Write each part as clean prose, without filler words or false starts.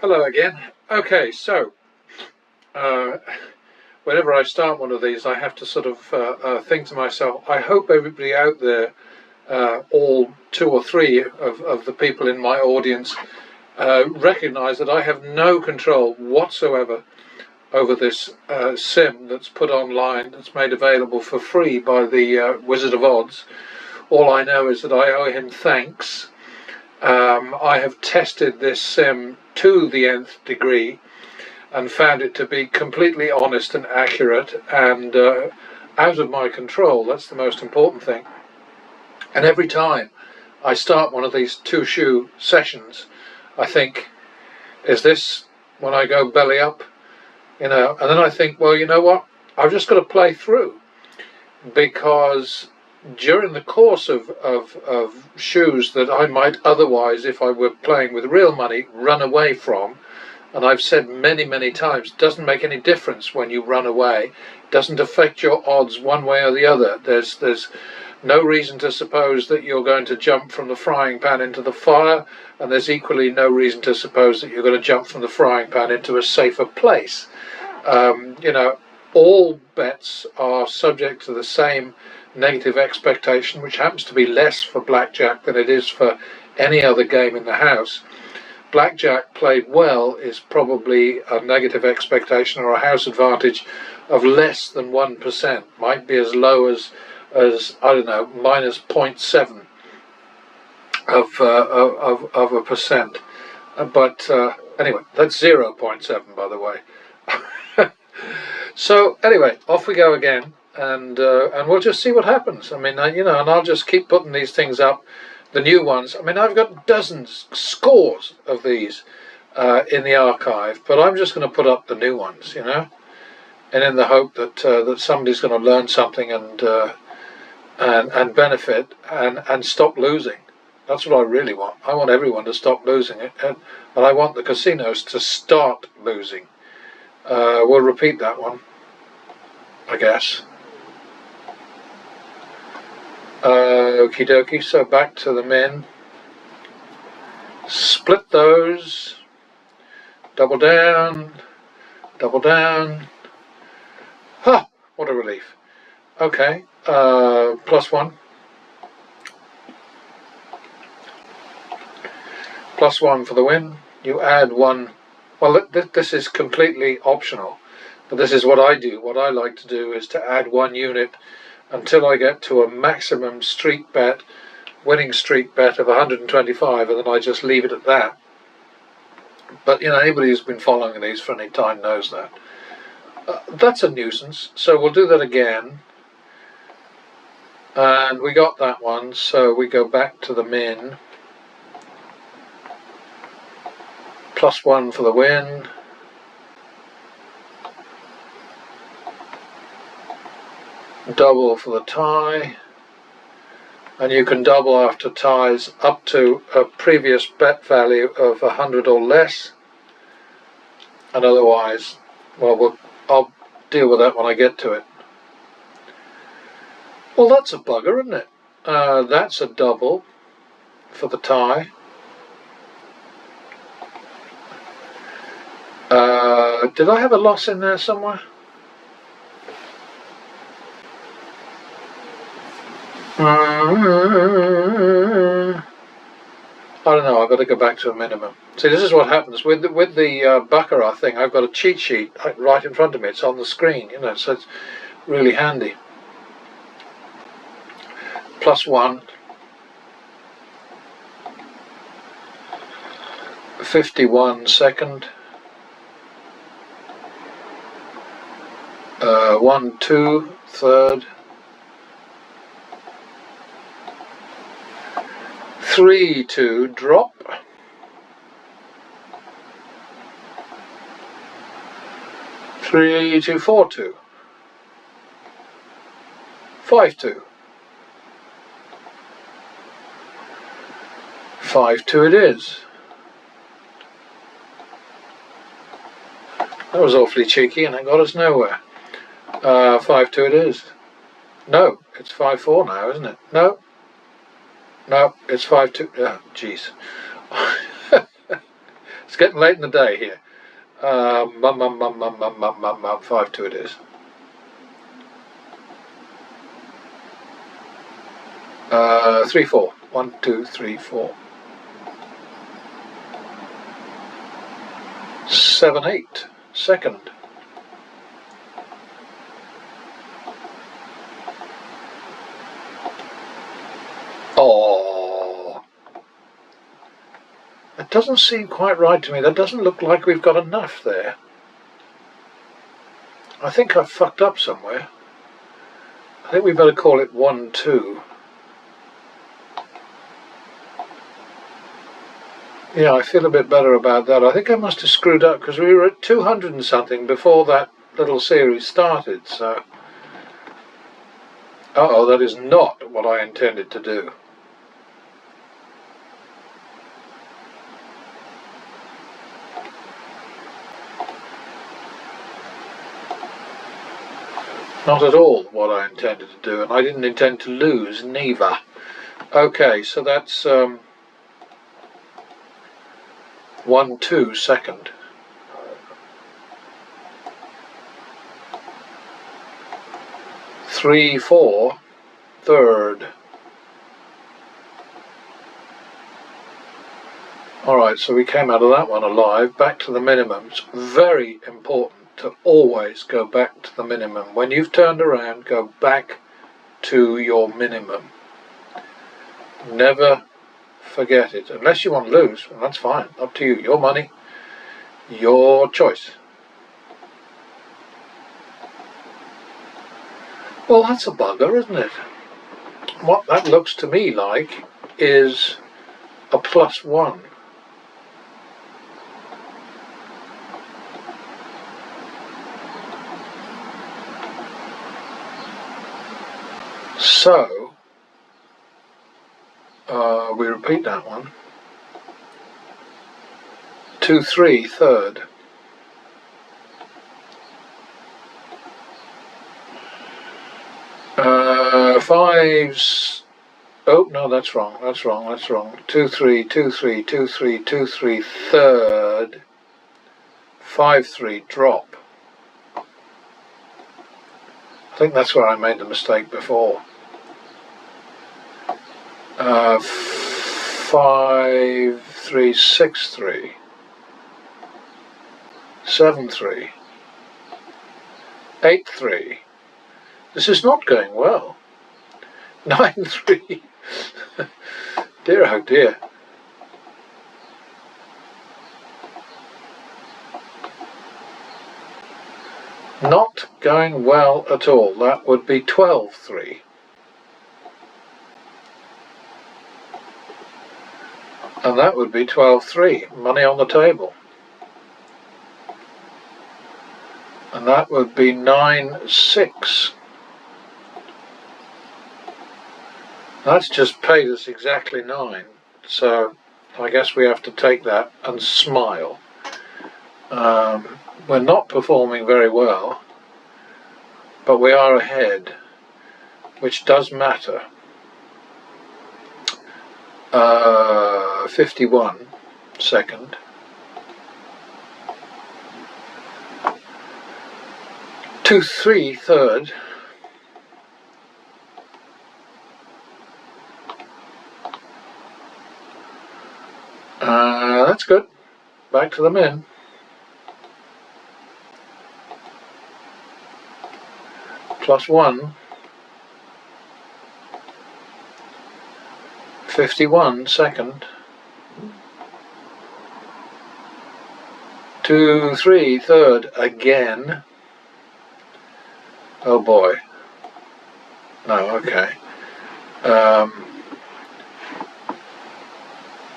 Hello again. Okay, so uh, whenever I start one of these, I have to sort of think to myself, I hope everybody out there, all two or three of the people in my audience, recognize that I have no control whatsoever over this sim that's put online, that's made available for free by the Wizard of Odds. All I know is that I owe him thanks. I have tested this sim to the nth degree and found it to be completely honest and accurate and out of my control. That's the most important thing. And every time I start one of these two-shoe sessions, I think, is this when I go belly up? And then I think, well, you know what? I've just got to play through, because during the course of shoes that I might otherwise, if I were playing with real money, run away from, and I've said many times, it doesn't make any difference when you run away. It doesn't affect your odds one way or the other. There's no reason to suppose that you're going to jump from the frying pan into the fire, and there's equally no reason to suppose that you're going to jump from the frying pan into a safer place. All bets are subject to the same negative expectation, which happens to be less for blackjack than it is for any other game in the house. Blackjack played well is probably a negative expectation or a house advantage of less than 1%, might be as low as I don't know, minus 0.7 of a percent. But anyway, that's 0.7, by the way. So anyway, off we go again, and we'll just see what happens. I mean, and I'll just keep putting these things up, the new ones. I mean, I've got dozens, scores of these in the archive, but I'm just going to put up the new ones, and in the hope that that somebody's going to learn something and benefit and stop losing. That's what I really want. I want everyone to stop losing it, and I want the casinos to start losing. We'll repeat that one, I guess. Okie dokie, so back to the min. Split those. Double down. Double down. Ha! What a relief. Okay, +1. +1 for the win. You add 1. Well, this is completely optional, but this is what I do. What I like to do is to add 1 unit until I get to a maximum streak bet, winning streak bet of 125, and then I just leave it at that. But anybody who's been following these for any time knows that. That's a nuisance, so we'll do that again. And we got that one, so we go back to the min. +1 for the win. Double for the tie. And you can double after ties up to a previous bet value of 100 or less. And otherwise, well, I'll deal with that when I get to it. Well, that's a bugger, isn't it? That's a double for the tie. Did I have a loss in there somewhere? I don't know. I've got to go back to a minimum. See, this is what happens with the baccarat thing. I've got a cheat sheet right in front of me. It's on the screen, so it's really handy. +1. 51 second. 1, 2, third. 3, 2, drop. 3, 2, 4, 2. 5, 2. 5, 2 it is. That was awfully cheeky and it got us nowhere. 5, 2 it is. No, it's 5, 4 now, isn't it? No, it's 5, 2. Oh, jeez. It's getting late in the day here. 5-2 it is. 3-4. 1, 2, 3, 4. 7-8. Second. Oh, that doesn't seem quite right to me. That doesn't look like we've got enough there. I think I've fucked up somewhere. I think we better call it 1-2. Yeah, I feel a bit better about that. I think I must have screwed up because we were at 200 and something before that little series started, so... Uh-oh, that is not what I intended to do. Not at all what I intended to do, and I didn't intend to lose neither. Okay, so that's 1-2 second. 3-4 third. Alright, so we came out of that one alive, back to the minimum. It's very important to always go back to the minimum. When you've turned around, go back to your minimum. Never forget it. Unless you want to lose, well, that's fine. Up to you. Your money, your choice. Well, that's a bugger, isn't it? What that looks to me like is a +1. So, we repeat that one. 2-3 third. Fives. Oh no, that's wrong. That's wrong. That's wrong. 2-3, 2-3, 2-3, 2-3 third. 5-3 drop. I think that's where I made the mistake before. 5-3, 6-3. 7-3. 8-3. This is not going well. 9-3. Dear oh dear. Not going well at all. That would be 12-3. And that would be 12-3. Money on the table. And that would be 9-6. That's just paid us exactly 9. So I guess we have to take that and smile. We're not performing very well, but we are ahead, which does matter. 51 second. 2-3 third. That's good. Back to the min. +1. 51 second. 2-3 third again. Oh boy. No, okay.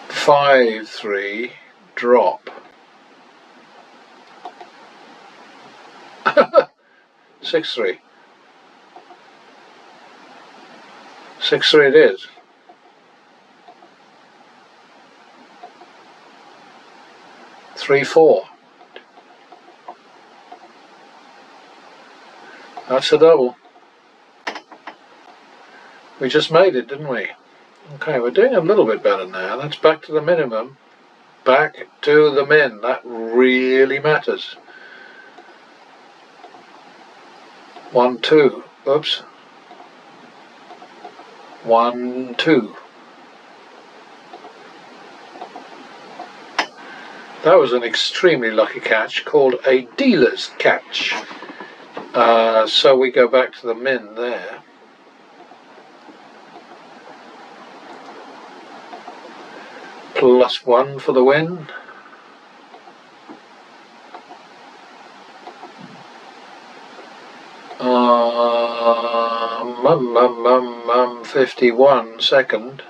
5-3 drop. 6-3. 6-3 it is. 3-4. That's a double. We just made it, didn't we? Okay, we're doing a little bit better now. That's back to the minimum. back to the min. That really matters. 1, 2. Oops. 1, 2. That was an extremely lucky catch called a dealer's catch. So we go back to the min there. +1 for the win. Um, 51 second.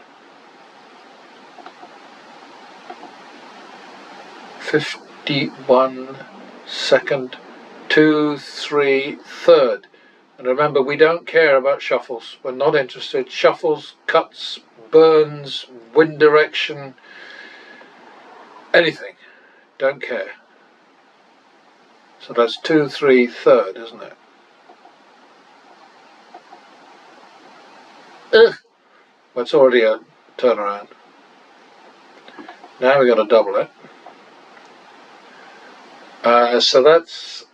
51 second. 2, 3 third. And remember, we don't care about shuffles. We're not interested. Shuffles, cuts, burns, wind direction, anything. Don't care. So that's 2, 3 third, isn't it? Well, it's already a turnaround. Now we've got to double it. So that's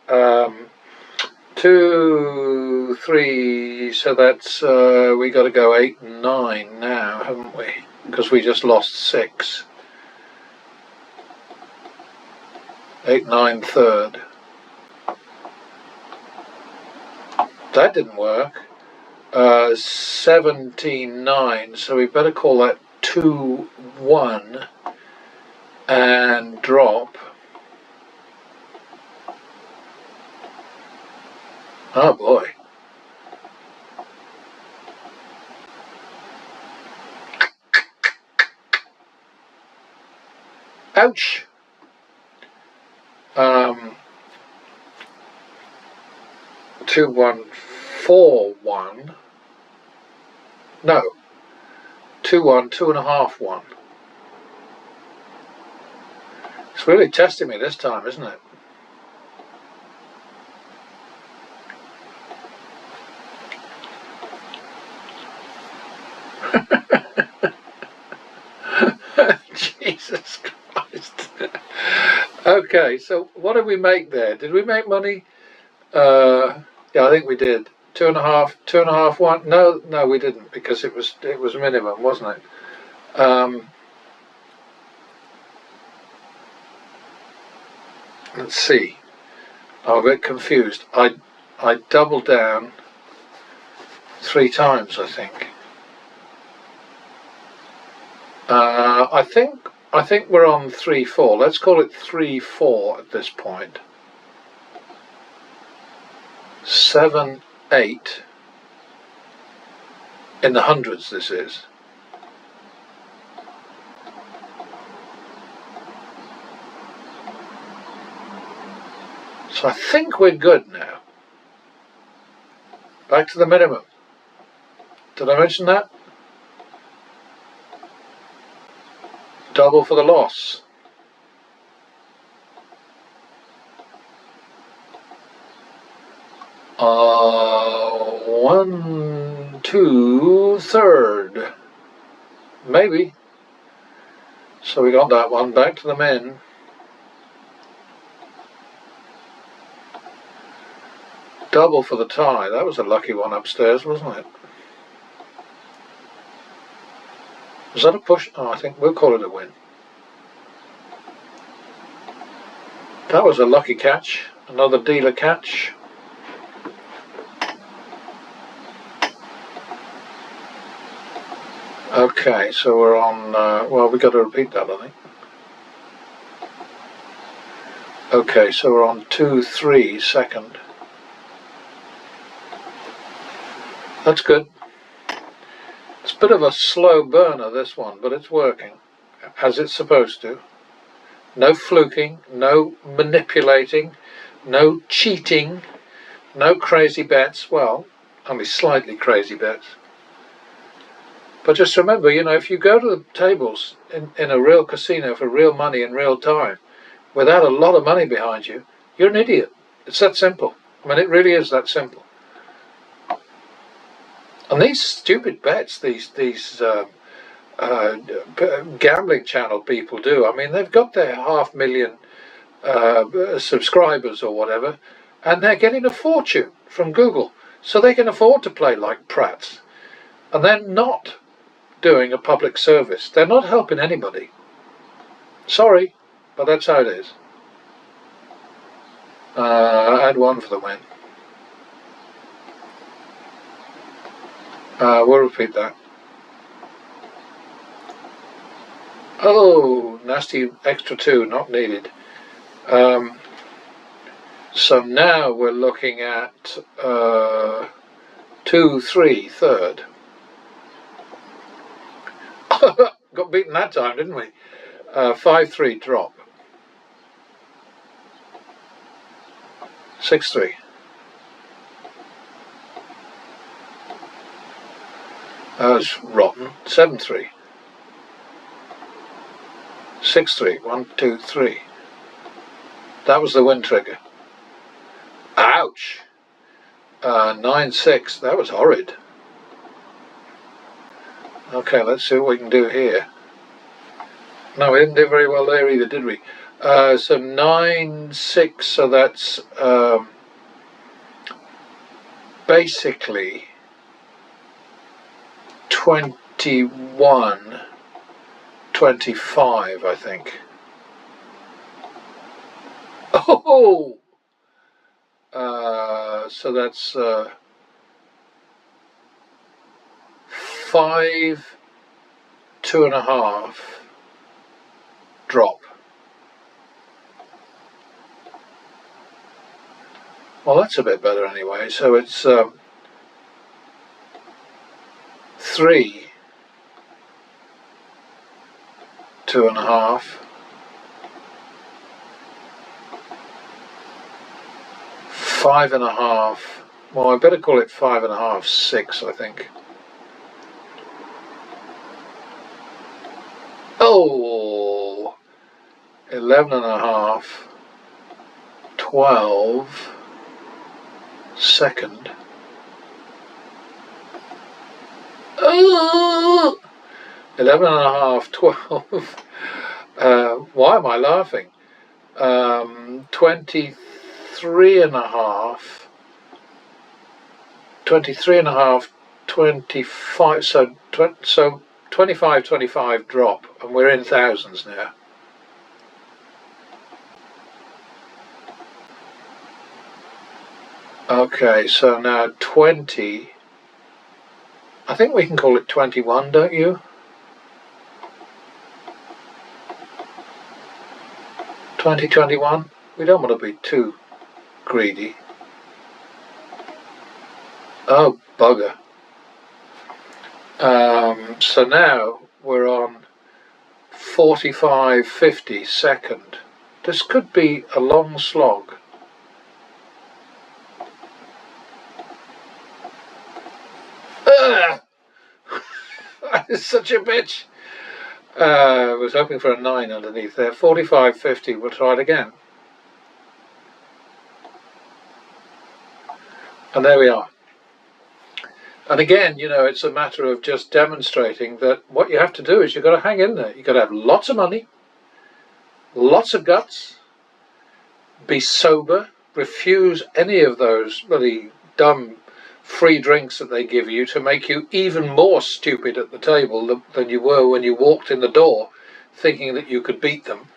2, 3. So that's we got to go 8 and 9 now, haven't we? Because we just lost 6. 8, 9 third. That didn't work. 17, 9. So we better call that 2, 1 and drop. Oh boy. Ouch. 2, 1, 4, 1. No. 2, 1, 2.5, 1. It's really testing me this time, isn't it? Jesus Christ. Okay, so what did we make there? Did we make money? Yeah, I think we did. 2.5, 2.5, 1. No, we didn't, because it was minimum, wasn't it? Let's see. I'm a bit confused. I doubled down 3 times, I think. I think we're on 3, 4. Let's call it 3, 4 at this point. 7, 8. In the hundreds, this is. So I think we're good now. Back to the minimum. Did I mention that? Double for the loss. One, 2 third. Maybe. So we got that one. Back to the min. Double for the tie. That was a lucky one upstairs, wasn't it? Was that a push? Oh, I think we'll call it a win. That was a lucky catch. Another dealer catch. Okay, so we're on, well, we've got to repeat that, I think. Okay, so we're on 2, 3 second. That's good. It's a bit of a slow burner, this one, but it's working as it's supposed to. No fluking, no manipulating, no cheating, no crazy bets. Well, only slightly crazy bets. But just remember, you know, if you go to the tables in a real casino for real money in real time, without a lot of money behind you, you're an idiot. It's that simple. I mean, it really is that simple. And these stupid bets, these gambling channel people do. I mean, they've got their 500,000 subscribers or whatever, and they're getting a fortune from Google, so they can afford to play like prats. And they're not doing a public service. They're not helping anybody. Sorry, but that's how it is. Add one for the win. We'll repeat that. Oh, nasty extra 2, not needed. So now we're looking at 2-3 third. Got beaten that time, didn't we? 5-3 drop. 6-3. That was rotten. 7-3. 6-3. 1, 2, 3. That was the win trigger. Ouch. 9-6. That was horrid. Okay, let's see what we can do here. No, we didn't do very well there either, did we? So 9-6. So that's basically 21-25, I think. Oh! So that's 5, 2.5 drop. Well, that's a bit better anyway. So it's 3, 2.5. 5.5. Well, I better call it 5.5, 6, I think. Oh, 11.5, 12, second. Oh, 11.5, 12. Why am I laughing? 23.5, 23.5, 25. So 25 drop, and we're in thousands now. Okay, so now 20. I think we can call it 21, don't you? 2021. We don't want to be too greedy. Oh, bugger. So now we're on 45.50 second. This could be a long slog. It's such a bitch. I was hoping for a 9 underneath there. 45.50. We'll try it again. And there we are. And again, you know, it's a matter of just demonstrating that what you have to do is you've got to hang in there. You've got to have lots of money, lots of guts, be sober, refuse any of those bloody dumb free drinks that they give you to make you even more stupid at the table than you were when you walked in the door thinking that you could beat them.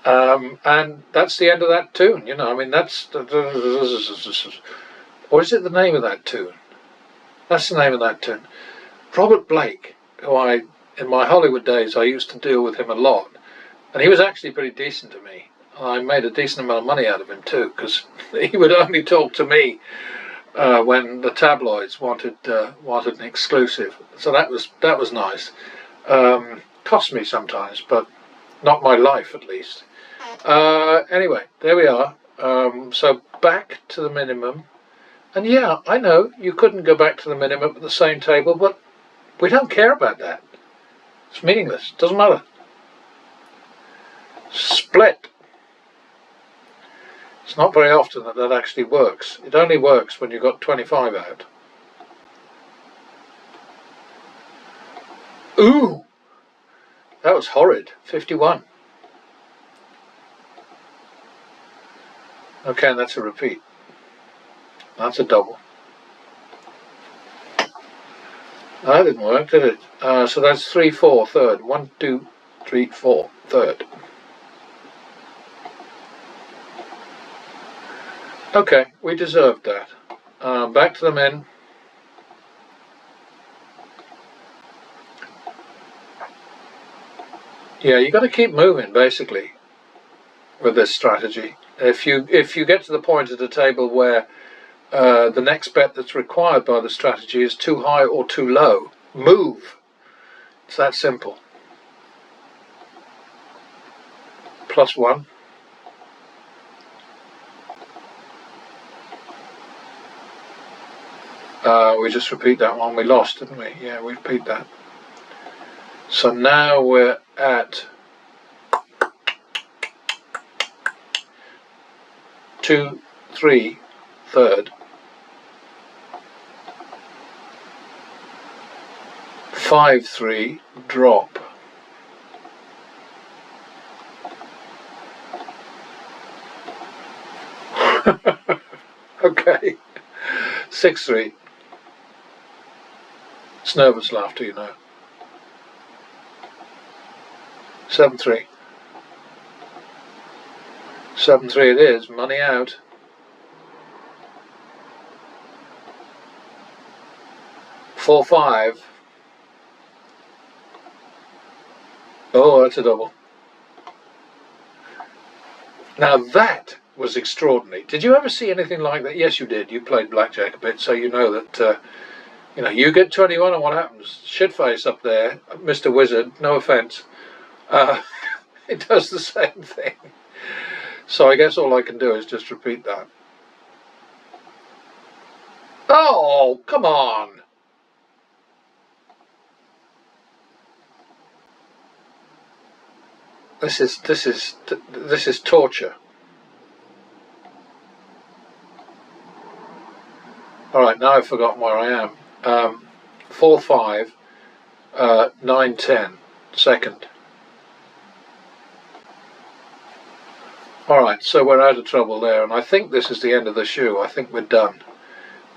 And that's the end of that tune, you know. I mean, that's... Or is it the name of that tune? That's the name of that tune. Robert Blake, who in my Hollywood days, I used to deal with him a lot. And he was actually pretty decent to me. I made a decent amount of money out of him too, because he would only talk to me when the tabloids wanted an exclusive. So that was nice. Cost me sometimes, but not my life at least. Anyway, there we are. So back to the minimum. And yeah, I know you couldn't go back to the minimum at the same table, but we don't care about that. It's meaningless. Doesn't matter. Split. It's not very often that actually works. It only works when you've got 25 out. Ooh! That was horrid. 51. Okay, and that's a repeat. That's a double. That didn't work, did it? So that's 3, 4, third. 1, 2, 3, 4, third. Okay, we deserved that. Back to the men. Yeah, you got to keep moving, basically, with this strategy. If you get to the point of the table where the next bet that's required by the strategy is too high or too low, move. It's that simple. +1. We just repeat that one. We lost, didn't we? Yeah, we repeat that. So now we're at 2, 3, third. 5, 3, drop. Okay. 6, 3. It's nervous laughter, you know. 7, 3. 7, 3 it is. Money out. 4, 5. Oh, that's a double. Now that was extraordinary. Did you ever see anything like that? Yes, you did. You played blackjack a bit, so you know that. You get 21, and what happens? Shitface up there, Mr. Wizard. No offence. It does the same thing. So I guess all I can do is just repeat that. Oh, come on! This is torture. All right, now I've forgotten where I am. 4, 5, 9, 10, second. All right, so we're out of trouble there, and I think this is the end of the shoe. I think we're done.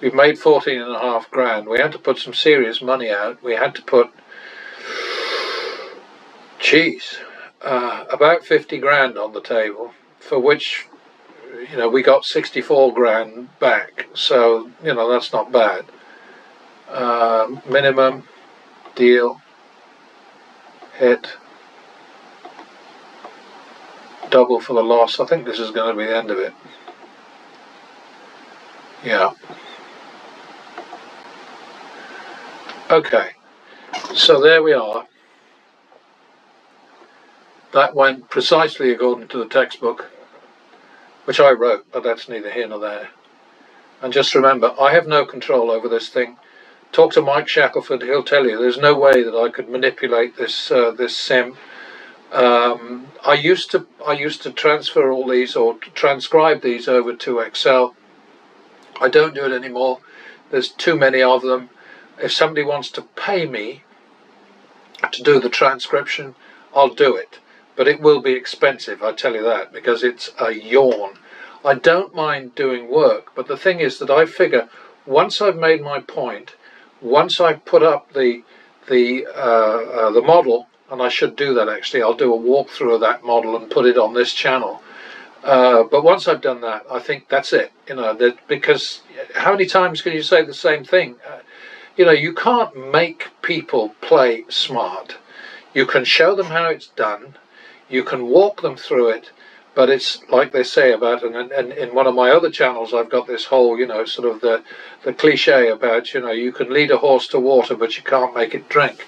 We've made 14.5 grand. We had to put some serious money out. We had to put, about 50 grand on the table, for which, we got 64 grand back. So, that's not bad. Minimum, deal, hit, double for the loss. I think this is going to be the end of it. Yeah. Okay, so there we are. That went precisely according to the textbook, which I wrote, but that's neither here nor there. And just remember, I have no control over this thing. Talk to Mike Shackelford; he'll tell you there's no way that I could manipulate this this sim. I used to transfer all these or transcribe these over to Excel. I don't do it anymore. There's too many of them. If somebody wants to pay me to do the transcription, I'll do it. But it will be expensive, I tell you that, because it's a yawn. I don't mind doing work, but the thing is that I figure once I've made my point, once I put up the model, and I should do that actually, I'll do a walkthrough of that model and put it on this channel. But once I've done that, I think that's it. Because how many times can you say the same thing? You can't make people play smart. You can show them how it's done. You can walk them through it, but it's like they say about, and in one of my other channels, I've got this whole, sort of the cliche about, you can lead a horse to water, but you can't make it drink.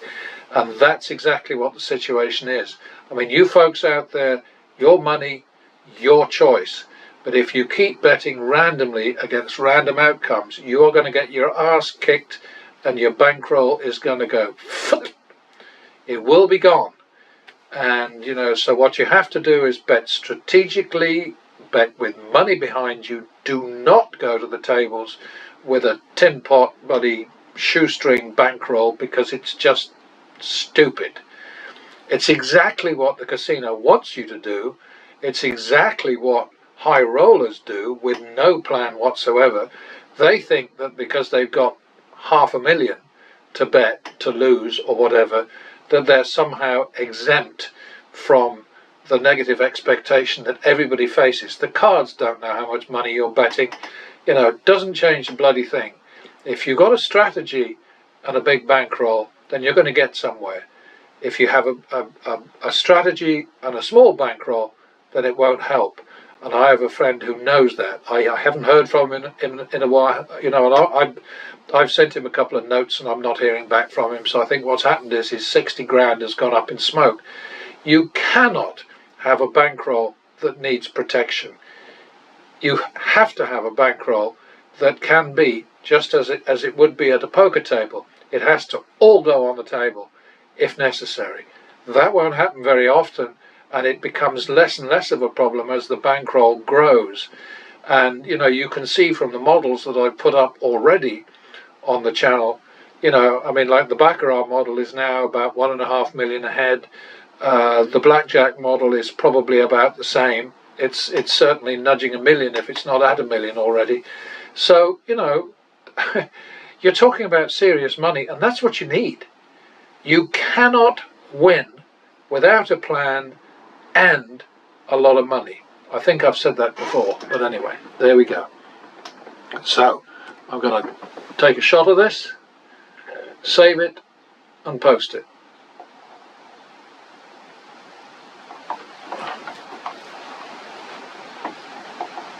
And that's exactly what the situation is. I mean, you folks out there, your money, your choice. But if you keep betting randomly against random outcomes, you are going to get your ass kicked and your bankroll is going to go. It will be gone. And, so what you have to do is bet strategically, bet with money behind you. Do not go to the tables with a tin pot, bloody shoestring bankroll, because it's just stupid. It's exactly what the casino wants you to do. It's exactly what high rollers do with no plan whatsoever. They think that because they've got 500,000 to bet, to lose, or whatever, that they're somehow exempt from the negative expectation that everybody faces. The cards don't know how much money you're betting. It doesn't change the bloody thing. If you've got a strategy and a big bankroll, then you're going to get somewhere. If you have a strategy and a small bankroll, then it won't help. And I have a friend who knows that. I haven't heard from him in a while, and I've sent him a couple of notes and I'm not hearing back from him. So I think what's happened is his 60 grand has gone up in smoke. You cannot have a bankroll that needs protection. You have to have a bankroll that can be just as it would be at a poker table. It has to all go on the table if necessary. That won't happen very often, and it becomes less and less of a problem as the bankroll grows. And you can see from the models that I've put up already on the channel, like the Baccarat model is now about 1.5 million ahead. The blackjack model is probably about the same. It's certainly nudging 1 million if it's not at 1 million already. So you're talking about serious money, and that's what you need. You cannot win without a plan and a lot of money. I think I've said that before, but anyway, there we go. So I'm going to take a shot of this, save it, and post it.